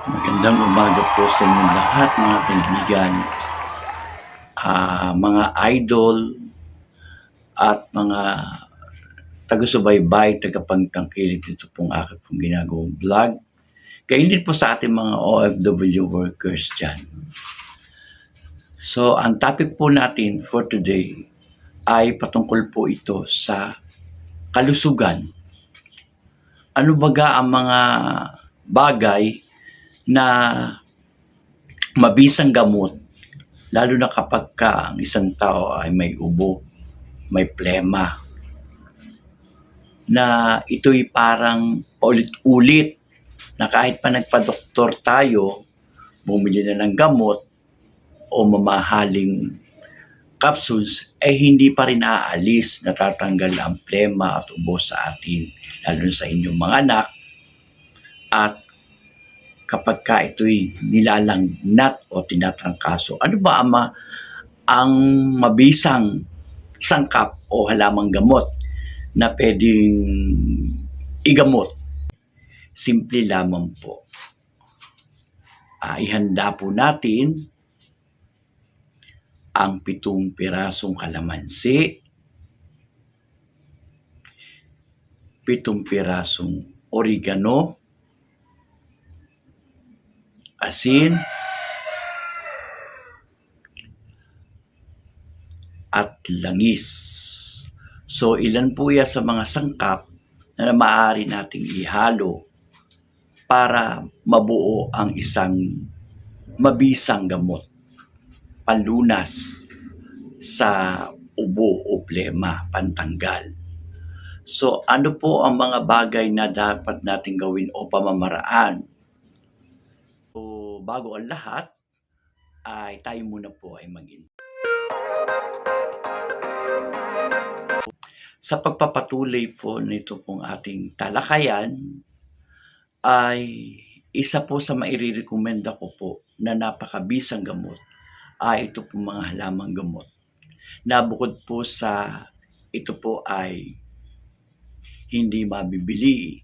Magandang umaga po sa inyong lahat mga kaibigan, mga idol at mga taga-subaybay, tagapagtangkilik dito pong aking pong ginagawang vlog. Gayon din po sa ating mga OFW workers dyan. So, ang topic po natin for today ay patungkol po ito sa kalusugan. Ano baga ang mga bagay na mabisang gamot, lalo na kapag ang isang tao ay may ubo, may plema, na ito'y parang paulit-ulit na kahit pa nagpa-doktor tayo, bumili na ng gamot o mamahaling capsules, ay hindi pa rin aalis, natatanggal ang plema at ubo sa atin, lalo sa inyong mga anak. At kapag ka ito'y nilalangnat o tinatrangkaso, ano ba ang mabisang sangkap o halamang gamot na pwedeng igamot? Simple lamang po. Ihanda po natin ang 7 pirasong kalamansi, 7 pirasong oregano, asin, at langis. So, ilan po yan sa mga sangkap na maaari nating ihalo para mabuo ang isang mabisang gamot, panlunas sa ubo o plema, pantanggal. So, ano po ang mga bagay na dapat nating gawin o pamamaraan? So, bago ang lahat, ay tayo muna po ay sa pagpapatuloy po nito pong ating talakayan, ay isa po sa mairirekomenda ko po na napakabisang gamot ay ito po mga halamang gamot. Na bukod po sa ito po ay hindi mabibili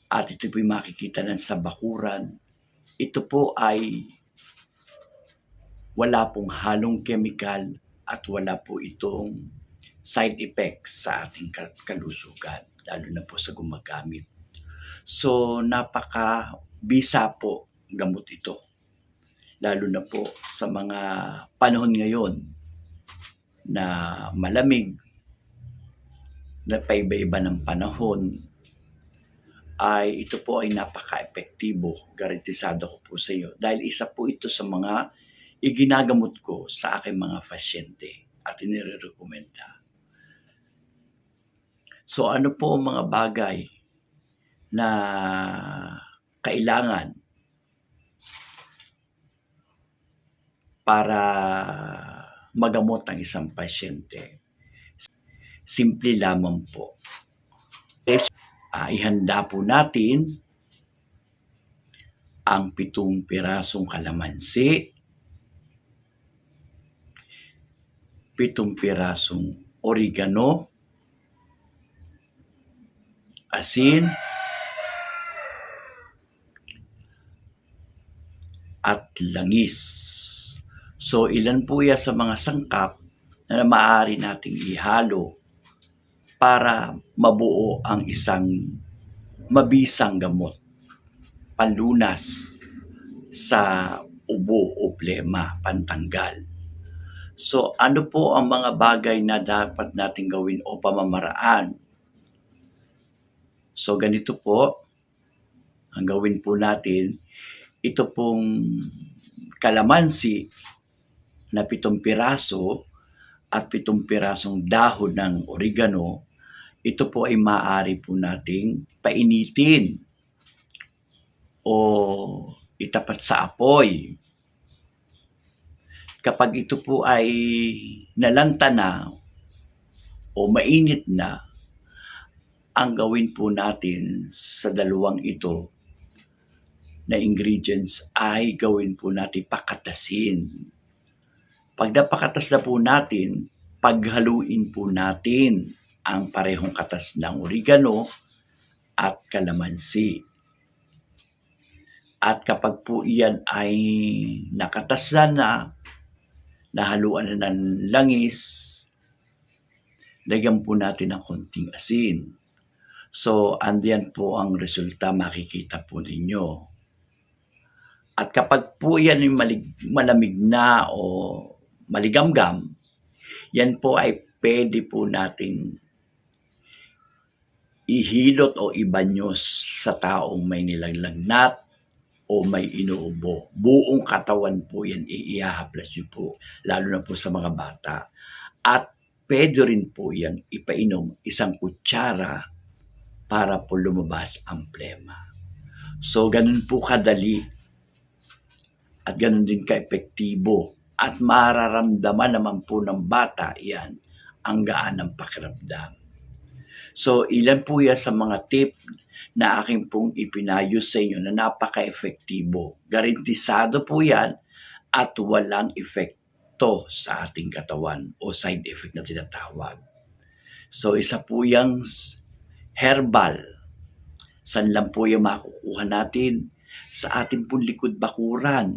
at ito po ay makikita lang sa bakuran, ito po ay wala pong halong chemical at wala po itong side effects sa ating kalusugan, lalo na po sa gumagamit. So, napaka-bisa po gamot ito, lalo na po sa mga panahon ngayon na malamig, na paiba-iba ng panahon, ay ito po ay napaka-epektibo. Garantisado ko po sa iyo dahil isa po ito sa mga iginagamot ko sa aking mga pasyente at inirekomenda. So, ano po ang mga bagay na kailangan para magamot ang isang pasyente? Simple lamang po. Ihanda po natin ang 7 pirasong kalamansi, 7 pirasong oregano, asin, at langis. So, ilan po yan sa mga sangkap na maaari nating ihalo para mabuo ang isang mabisang gamot, panlunas sa ubo o plema, pantanggal. So, ano po ang mga bagay na dapat nating gawin o pamamaraan? So, ganito po, ang gawin po natin, ito pong kalamansi na 7 piraso at 7 pirasong dahon ng oregano, ito po ay maaari po nating painitin o itapat sa apoy. Kapag ito po ay nalanta na o mainit na, ang gawin po natin sa dalawang ito na ingredients ay gawin po natin pakatasin. Pag napakatas na po natin, paghaluin po natin ang parehong katas ng oregano at kalamansi. At kapag po iyan ay nakataslan na, nahaluan na ng langis, lagyan po natin ng konting asin. So, andiyan po ang resulta, makikita po ninyo. At kapag po yan ay malamig na o maligamgam, yan po ay pwede po nating ihilot o ibanyos sa taong may nilalagnat o may inuubo. Buong katawan po yan iihaplas nyo po, lalo na po sa mga bata. At pwede rin po yan ipainom 1 kutsara para po lumabas ang plema. So, ganun po kadali at ganun din ka-epektibo. At mararamdaman naman po ng bata yan ang gaan ng pakiramdam. So, ilan po yan sa mga tip na aking pong ipinayos sa inyo na napaka-efektibo. Garantisado po yan at walang epekto sa ating katawan o side effect na tinatawag. So, isa po yung herbal. Saan lang po yung makukuha natin? Sa ating pong likod bakuran.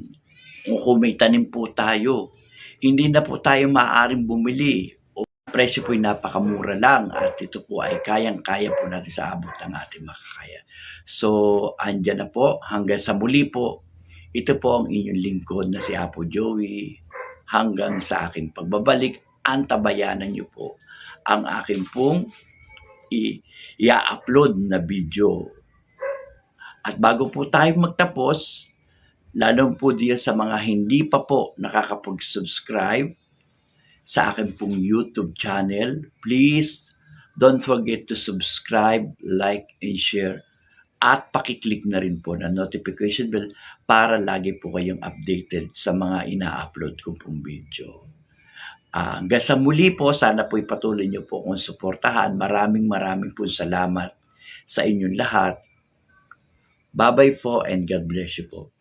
Kung may tanim po tayo, hindi na po tayo maaaring bumili o presyo po ay napakamura lang at ito po ay kayang-kaya po natin sa abot ng ating makakaya. So, andyan na po. Hanggang sa muli po, ito po ang inyong lingkod na si Apo Joey. Hanggang sa aking pagbabalik, antabayanan niyo po ang aking pong i-upload na video. At bago po tayo magtapos, lalo po diyan sa mga hindi pa po nakakapag-subscribe sa akin pong YouTube channel, please don't forget to subscribe, like, and share. At pakiclick na rin po na notification bell para lagi po kayong updated sa mga ina-upload ko pong video. Hanggang sa muli po, sana po ipatuloy niyo po kung suportahan. Maraming po salamat sa inyong lahat. Bye-bye po and God bless you po.